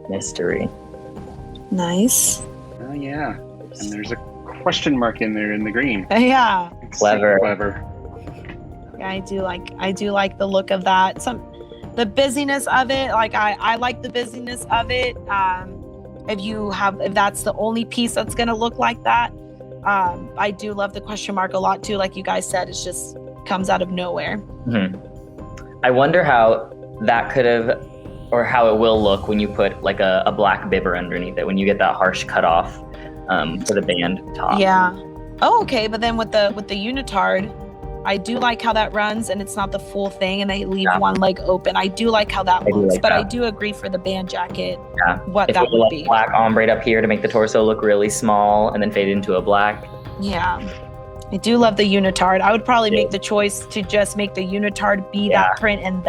Mystery. Oh yeah, and there's a question mark in there in the green. Yeah. Clever. Clever. Yeah, I do like the look of that. The busyness of it. Like I like the busyness of it. If that's the only piece that's gonna look like that. I do love the question mark a lot too. Like you guys said, it just comes out of nowhere. I wonder how that could have, or how it will look when you put like a black bibber underneath it, when you get that harsh cutoff for the band top. Yeah. Oh, okay. But then with the unitard, I do like how that runs and it's not the full thing and they leave one leg open. I do like how that looks, but I do agree for the band jacket. Yeah. What if that would be. Black ombre up here to make the torso look really small and then fade into a black. Yeah. I do love the unitard. I would probably make the choice to just make the unitard be that print and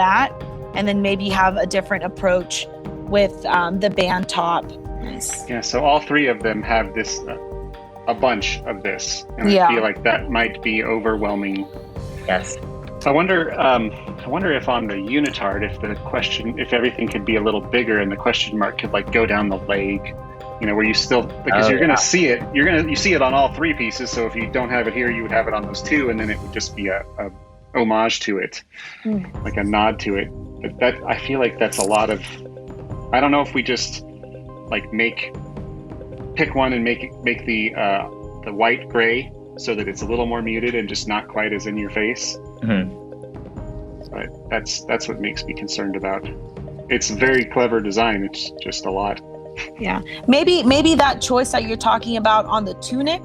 then maybe have a different approach with the band top. Nice. Yeah, so all three of them have this, a bunch of this. And I feel like that might be overwhelming. Yes. So I wonder if on the unitard, if everything could be a little bigger and the question mark could like go down the leg, where you still, because you're going to see it, you see it on all three pieces. So if you don't have it here, you would have it on those two, and then it would just be a homage to it, like a nod to it. But that, I feel like that's a lot of, I don't know if we just like pick one and make the white gray so that it's a little more muted and just not quite as in your face. But that's what makes me concerned about. It's a very clever design. It's just a lot. Yeah, maybe that choice that you're talking about on the tunic,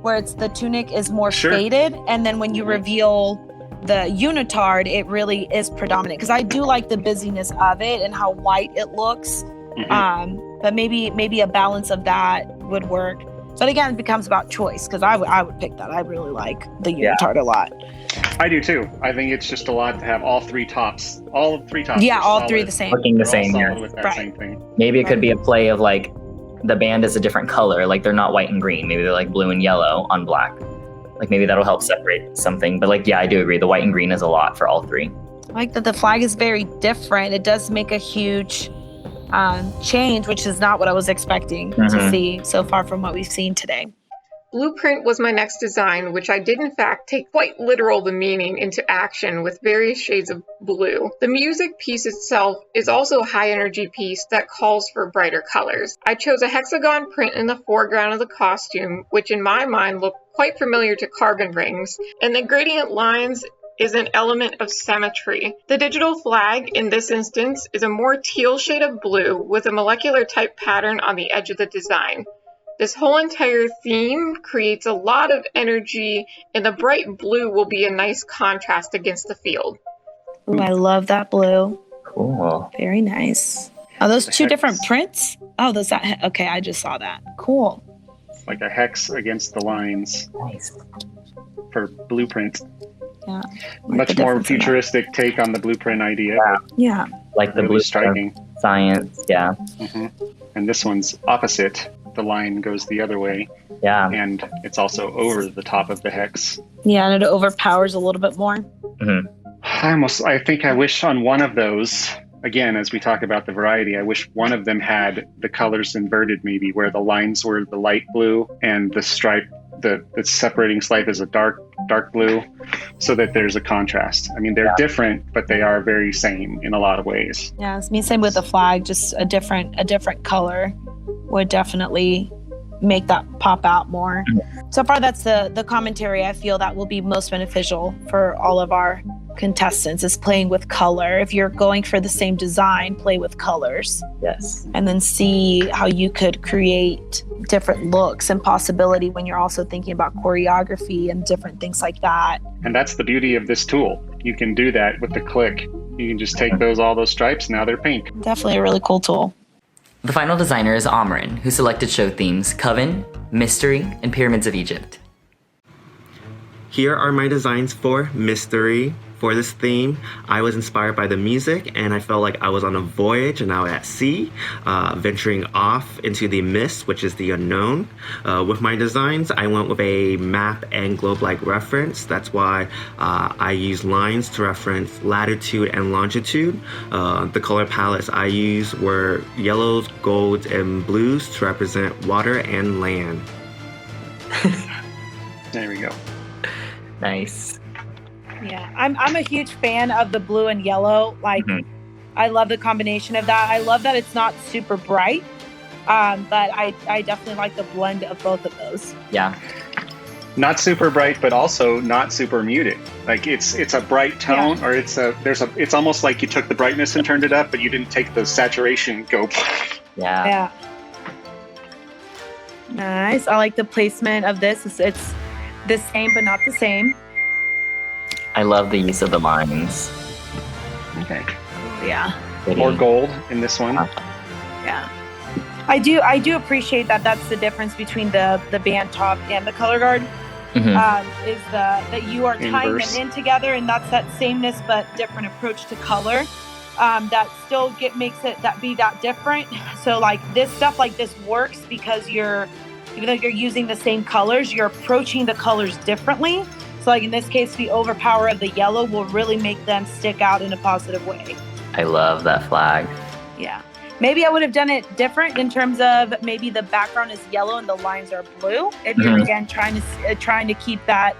where the tunic is more faded, and then when you reveal the unitard, it really is predominant. Because I do like the busyness of it and how white it looks. But maybe a balance of that would work. But again, it becomes about choice, because I would pick that. I really like the unitard a lot. I do too. I think it's just a lot to have all three tops. Yeah, all three the same. Looking the same. With that same thing. Maybe it could be a play of like the band is a different color. Like they're not white and green. Maybe they're like blue and yellow on black. Like maybe that'll help separate something. But like, yeah, I do agree. The white and green is a lot for all three. I like that the flag is very different. It does make a huge change, which is not what I was expecting to see so far from what we've seen today. Blueprint was my next design, which I did in fact take quite literal the meaning into action with various shades of blue. The music piece itself is also a high energy piece that calls for brighter colors. I chose a hexagon print in the foreground of the costume, which in my mind looked quite familiar to carbon rings, and the gradient lines is an element of symmetry. The digital flag in this instance is a more teal shade of blue with a molecular type pattern on the edge of the design. This whole entire theme creates a lot of energy, and the bright blue will be a nice contrast against the field. Ooh, I love that blue. Cool. Very nice. Are those two different prints? Oh, okay, I just saw that. Cool. Like a hex against the lines. Nice. For blueprint. Yeah. Much more futuristic take on the blueprint idea. Yeah. Like the really blue striking. Science, yeah. And this one's opposite. The line goes the other way. Yeah. And it's also over the top of the hex. Yeah, and it overpowers a little bit more. I think I wish on one of those, again, as we talk about the variety, I wish one of them had the colors inverted, maybe, where the lines were the light blue and the stripe, the separating stripe is a dark blue, so that there's a contrast. I mean, they're different, but they are very same in a lot of ways. Yeah, it's me same with the flag, just a different color would definitely make that pop out more. So far, that's the commentary I feel that will be most beneficial for all of our contestants, is playing with color. If you're going for the same design, play with colors. Yes. And then see how you could create different looks and possibility when you're also thinking about choreography and different things like that. And that's the beauty of this tool. You can do that with the click. You can just take all those stripes, now they're pink. Definitely a really cool tool. The final designer is Amrin, who selected show themes Coven, Mystery, and Pyramids of Egypt. Here are my designs for Mystery, For this theme, I was inspired by the music, and I felt like I was on a voyage and out at sea, venturing off into the mist, which is the unknown. With my designs, I went with a map and globe-like reference. That's why I used lines to reference latitude and longitude. The color palettes I used were yellows, golds, and blues to represent water and land. There we go. Nice. Yeah, I'm a huge fan of the blue and yellow. Like, I love the combination of that. I love that it's not super bright, but I definitely like the blend of both of those. Yeah. Not super bright, but also not super muted. Like it's a bright tone, or it's almost like you took the brightness and turned it up, but you didn't take the saturation go. Yeah. Nice. I like the placement of this. It's the same, but not the same. I love the use of the lines. Okay. Yeah. More gold in this one. Yeah. I do appreciate that. That's the difference between the band top and the color guard. Is that you are tying them in together, and that's that sameness but different approach to color. That still makes it that different. So like this stuff like this works because even though you're using the same colors, you're approaching the colors differently. So like in this case, the overpower of the yellow will really make them stick out in a positive way. I love that flag. Yeah. Maybe I would have done it different in terms of maybe the background is yellow and the lines are blue. If you're again trying to keep that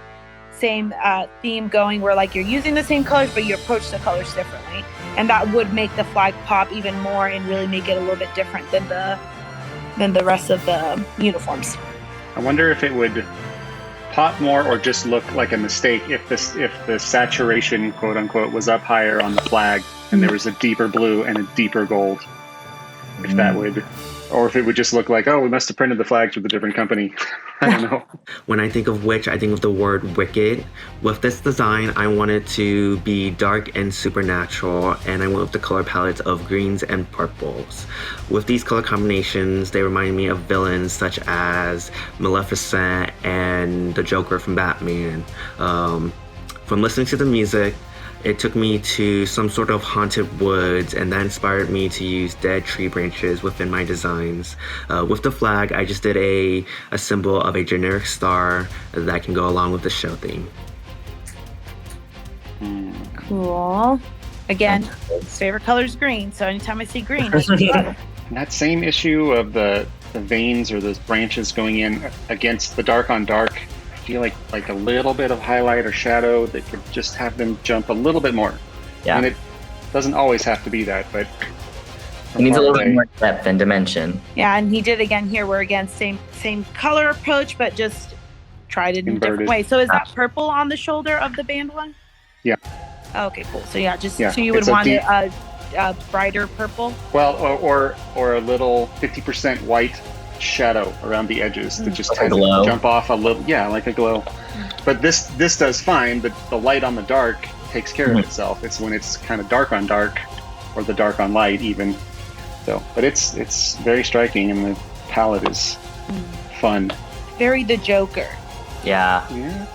same theme going, where like you're using the same colors but you approach the colors differently, and that would make the flag pop even more and really make it a little bit different than the rest of the uniforms. I wonder if it would pop more or just look like a mistake if the saturation, quote unquote, was up higher on the flag and there was a deeper blue and a deeper gold. If that would, or if it would just look like, oh, we must have printed the flags with a different company. I don't know. When I think of witch, I think of the word wicked. With this design, I wanted to be dark and supernatural, and I went with the color palettes of greens and purples. With these color combinations, they remind me of villains such as Maleficent and the Joker from Batman. From listening to the music, it took me to some sort of haunted woods, and that inspired me to use dead tree branches within my designs. With the flag, I just did a symbol of a generic star that can go along with the show theme. Cool. Again, his favorite color is green, so anytime I see green, And that same issue of the veins or those branches going in against the dark on dark, I feel like a little bit of highlight or shadow that could just have them jump a little bit more. Yeah. And it doesn't always have to be that, but it needs a little bit more depth and dimension. Yeah, and he did again here. We're again same color approach, but just tried it in a different way. So is that purple on the shoulder of the band one? Yeah. Okay, cool. So so you would want a brighter purple. Well, or a little 50% white shadow around the edges that just kind of jump off a little, like a glow. But this does fine. The light on the dark takes care of itself. It's when it's kind of dark on dark, or the dark on light even. So, but it's very striking, and the palette is fun. Very the Joker. Yeah.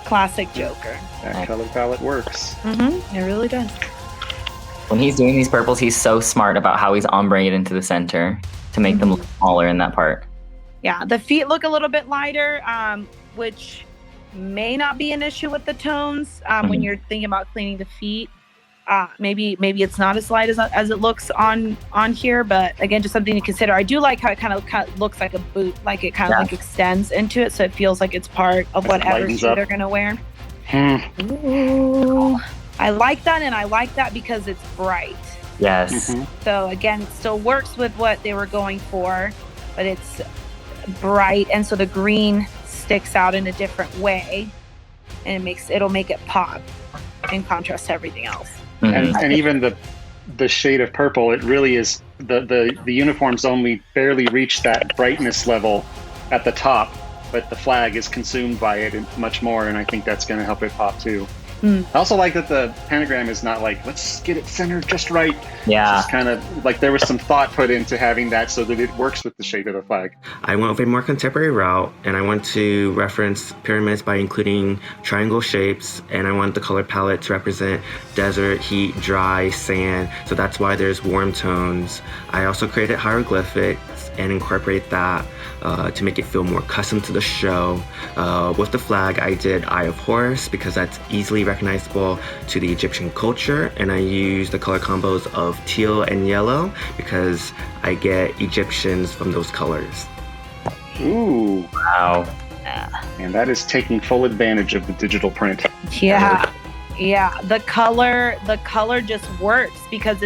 Classic Joker. That color palette works. It really does. When he's doing these purples, he's so smart about how he's ombreing it into the center to make them look smaller in that part. Yeah, the feet look a little bit lighter, which may not be an issue with the tones when you're thinking about cleaning the feet. Maybe it's not as light as it looks on here, but again, just something to consider. I do like how it kind of looks like a boot, like it kind of like extends into it, so it feels like it's part of whatever shoe they're gonna wear. Ooh, I like that, and I like that because it's bright. Yes. So again, it still works with what they were going for, but it's bright, and so the green sticks out in a different way, and it'll make it pop in contrast to everything else. And even the shade of purple, it really is the uniforms only barely reach that brightness level at the top, but the flag is consumed by it much more, and I think that's going to help it pop too. I also like that the pentagram is not like, let's get it centered just right. Yeah. It's kind of like there was some thought put into having that so that it works with the shape of the flag. I went with a more contemporary route, and I want to reference pyramids by including triangle shapes, and I want the color palette to represent desert, heat, dry, sand. So that's why there's warm tones. I also created hieroglyphics and incorporate that to make it feel more custom to the show. With the flag, I did Eye of Horus because that's easily recognizable to the Egyptian culture, and I used the color combos of teal and yellow because I get Egyptians from those colors. Ooh. Wow. And that is taking full advantage of the digital print. Yeah. Yeah. The color just works because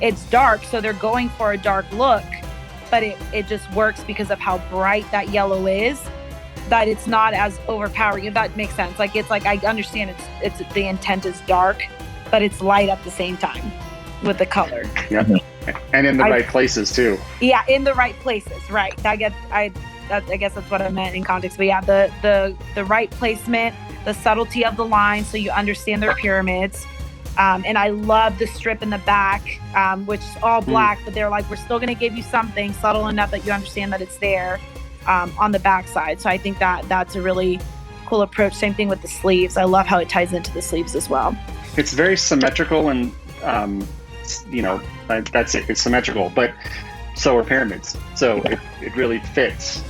it's dark, so they're going for a dark look, but it just works because of how bright that yellow is, that it's not as overpowering, if that makes sense. Like, it's like, I understand it's the intent is dark, but it's light at the same time with the color. Yeah. And in the right places too. Yeah, in the right places, right. I guess that's what I meant in context. But yeah, the right placement, the subtlety of the line, so you understand their pyramids. And I love the strip in the back, which is all black, but they're like, we're still going to give you something subtle enough that you understand that it's there on the back side. So I think that's a really cool approach. Same thing with the sleeves. I love how it ties into the sleeves as well. It's very symmetrical, and that's it. It's symmetrical, but so are pyramids. So it really fits.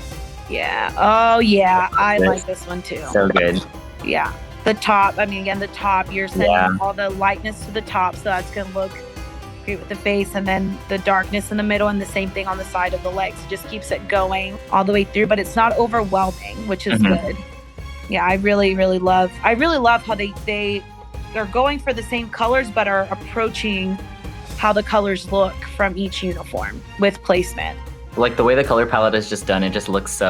Yeah. Oh yeah. I like this one too. So good. Yeah. The top, the top, you're sending all the lightness to the top, so that's going to look great with the face, and then the darkness in the middle, and the same thing on the side of the legs. It just keeps it going all the way through, but it's not overwhelming, which is good. Yeah, I really, really love how they are going for the same colors, but are approaching how the colors look from each uniform with placement. Like the way the color palette is just done, it looks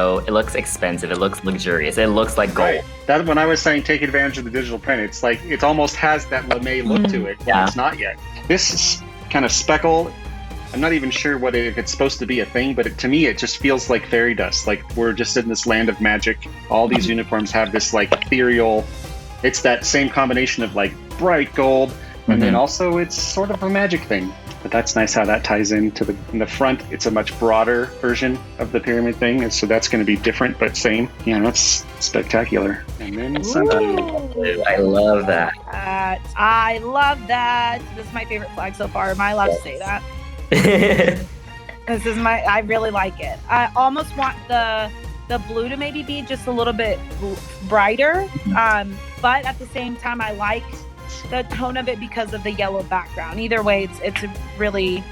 expensive. It looks luxurious. It looks like gold. Right. That when I was saying take advantage of the digital print, it's like it almost has that lame look to it. Yeah. It's not yet. This is kind of speckle. I'm not even sure if it's supposed to be a thing, but to me, it just feels like fairy dust. Like we're just in this land of magic. All these uniforms have this like ethereal. It's that same combination of like bright gold, and then also it's sort of a magic thing. But that's nice how that ties into in the front. It's a much broader version of the pyramid thing, and so that's going to be different but same. Yeah, that's spectacular. And then something. I love that. I love that. This is my favorite flag so far. Am I allowed to say that? I really like it. I almost want the blue to maybe be just a little bit brighter, but at the same time, I like the tone of it because of the yellow background. Either way, it's really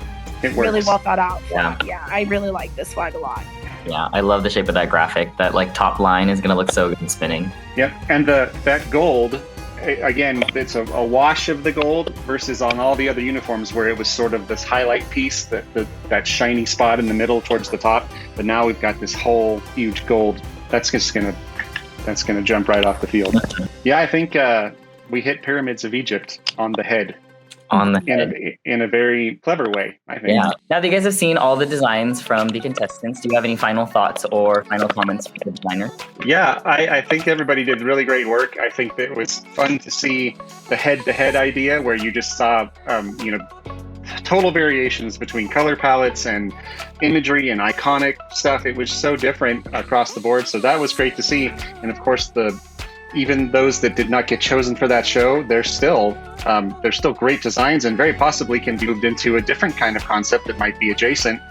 well thought out. Yeah, I really like this flag a lot. Yeah, I love the shape of that graphic. That like top line is gonna look so good spinning. Yep, and that gold, again, it's a wash of the gold versus on all the other uniforms where it was sort of this highlight piece, that shiny spot in the middle towards the top. But now we've got this whole huge gold. That's gonna jump right off the field. Yeah, I think we hit Pyramids of Egypt on the head. In a very clever way, I think. Yeah. Now that you guys have seen all the designs from the contestants, do you have any final thoughts or final comments for the designer? Yeah, I think everybody did really great work. I think that it was fun to see the head-to-head idea where you just saw, total variations between color palettes and imagery and iconic stuff. It was so different across the board. So that was great to see. And of course, even those that did not get chosen for that show, they're still great designs and very possibly can be moved into a different kind of concept that might be adjacent,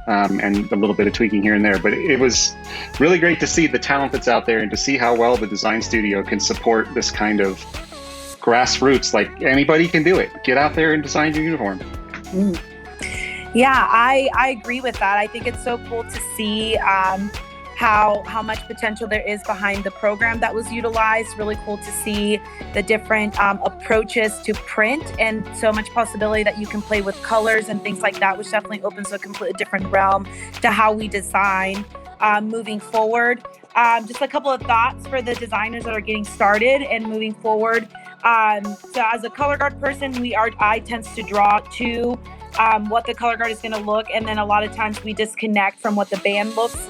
and a little bit of tweaking here and there. But it was really great to see the talent that's out there and to see how well the design studio can support this kind of grassroots. Like anybody can do it. Get out there and design your uniform. Yeah, I agree with that. I think it's so cool to see how much potential there is behind the program that was utilized. Really cool to see the different approaches to print and so much possibility that you can play with colors and things like that, which definitely opens a completely different realm to how we design moving forward. Just a couple of thoughts for the designers that are getting started and moving forward. So as a color guard person, our eye tends to draw to what the color guard is going to look, and then a lot of times we disconnect from what the band looks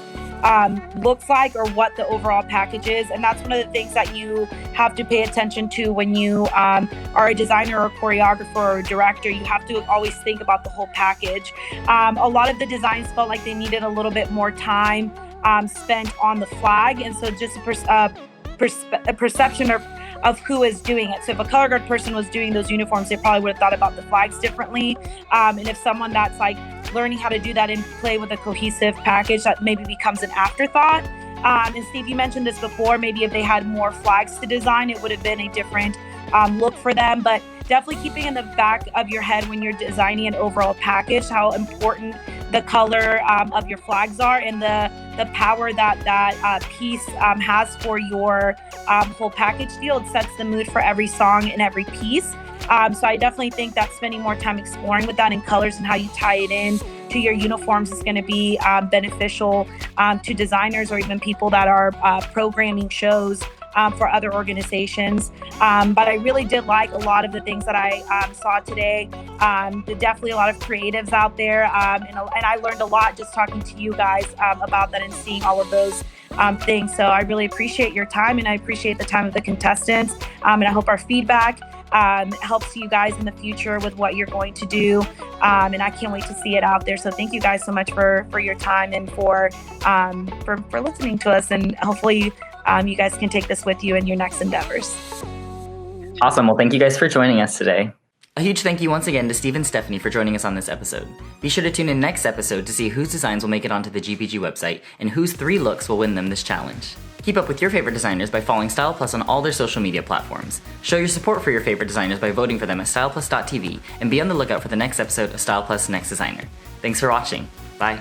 looks like or what the overall package is. And that's one of the things that you have to pay attention to when you are a designer or choreographer or director. You have to always think about the whole package. A lot of the designs felt like they needed a little bit more time spent on the flag, and so just a perception of who is doing it. So if a color guard person was doing those uniforms, they probably would have thought about the flags differently. And if someone that's like learning how to do that and play with a cohesive package, that maybe becomes an afterthought. And Steve, you mentioned this before, maybe if they had more flags to design, it would have been a different look for them. But definitely keeping in the back of your head when you're designing an overall package, how important the color of your flags are and the power that piece has for your whole package deal. It sets the mood for every song and every piece. So I definitely think that spending more time exploring with that in colors and how you tie it in to your uniforms is going to be beneficial to designers or even people that are programming shows for other organizations. But I really did like a lot of the things that I saw today. Definitely a lot of creatives out there. And I learned a lot just talking to you guys about that and seeing all of those things. So I really appreciate your time, and I appreciate the time of the contestants. And I hope our feedback helps you guys in the future with what you're going to do. And I can't wait to see it out there. So thank you guys so much for your time and for listening to us. And hopefully you guys can take this with you in your next endeavors. Awesome. Well, thank you guys for joining us today. A huge thank you once again to Steve and Stephanie for joining us on this episode. Be sure to tune in next episode to see whose designs will make it onto the GPG website and whose 3 looks will win them this challenge. Keep up with your favorite designers by following Styleplus on all their social media platforms. Show your support for your favorite designers by voting for them at styleplus.tv, and be on the lookout for the next episode of Styleplus Next Designer. Thanks for watching. Bye.